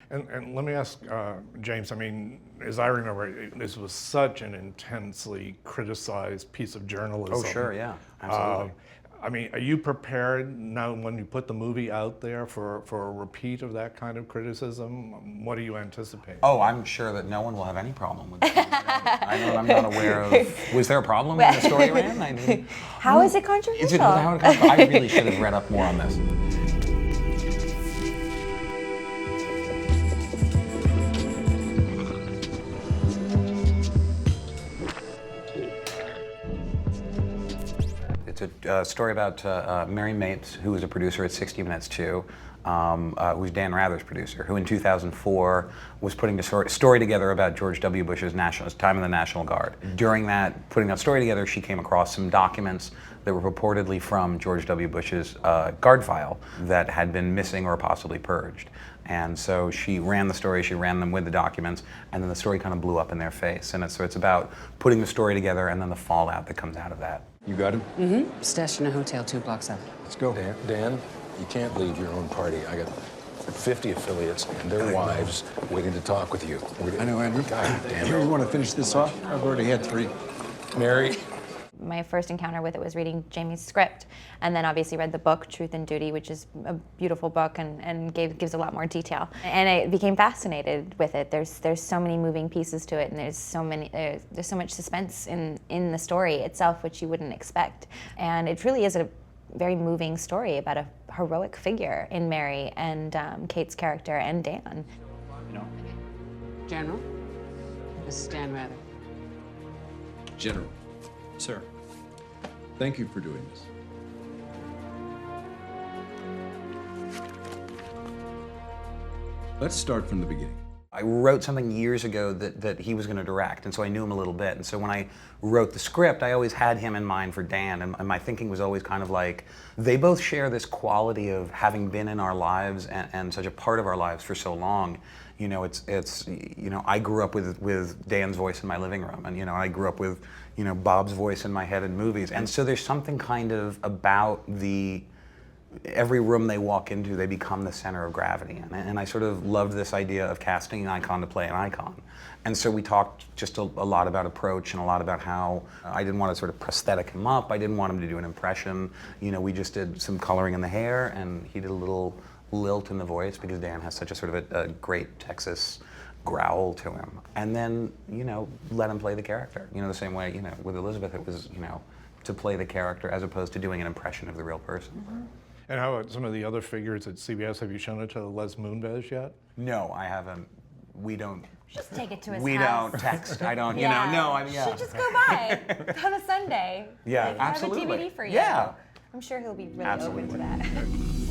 And let me ask James, I mean, as I remember, this was such an intensely criticized piece of journalism. Oh, sure, yeah, absolutely. I mean, are you prepared now when you put the movie out there for a repeat of that kind of criticism? What do you anticipate? Oh, I'm sure that no one will have any problem with it. I'm not aware of. Was there a problem when the story ran? I mean, how is it controversial? Is it how it controversial? I really should have read up more on this. It's a story about Mary Mapes, who was a producer at 60 Minutes too, who's Dan Rather's producer, who in 2004 was putting a story together about George W. Bush's time in the National Guard. During putting that story together, she came across some documents that were purportedly from George W. Bush's guard file that had been missing or possibly purged. And so she ran the story, she ran them with the documents, and then the story kind of blew up in their face. And so it's about putting the story together and then the fallout that comes out of that. You got him? Mm-hmm. Stashed in a hotel 2 blocks up. Let's go. Dan, you can't leave your own party. I got 50 affiliates and their wives waiting to talk with you. I know, Andrew. God damn it. You want to finish this off? I've already had 3. Mary. My first encounter with it was reading Jamie's script, and then obviously read the book, Truth and Duty, which is a beautiful book and gives a lot more detail. And I became fascinated with it. There's so many moving pieces to it, and there's so much suspense in the story itself, which you wouldn't expect. And it really is a very moving story about a heroic figure in Mary and Kate's character and Dan. General, this is Dan Rather. General, sir, thank you for doing this. Let's start from the beginning. I wrote something years ago that he was going to direct, and so I knew him a little bit. And so when I wrote the script, I always had him in mind for Dan, and my thinking was always kind of like, they both share this quality of having been in our lives and such a part of our lives for so long. You know, I grew up with Dan's voice in my living room, and I grew up with Bob's voice in my head in movies, and so there's something kind of about every room they walk into, they become the center of gravity. And I sort of loved this idea of casting an icon to play an icon. And so we talked just a lot about approach and a lot about how I didn't want to sort of prosthetic him up. I didn't want him to do an impression. We just did some coloring in the hair, and he did a little lilt in the voice because Dan has such a sort of a great Texas growl to him. And then, let him play the character. The same way, with Elisabeth, it was, to play the character as opposed to doing an impression of the real person. Mm-hmm. And how about some of the other figures at CBS? Have you shown it to Les Moonves yet? No, I haven't. We don't. Just take it to his house. We don't text. I don't, yeah. no, I mean, yeah. Should just go by on a Sunday. Yeah, absolutely. I have a DVD for you. Yeah. I'm sure he'll be really Absolutely. open to that.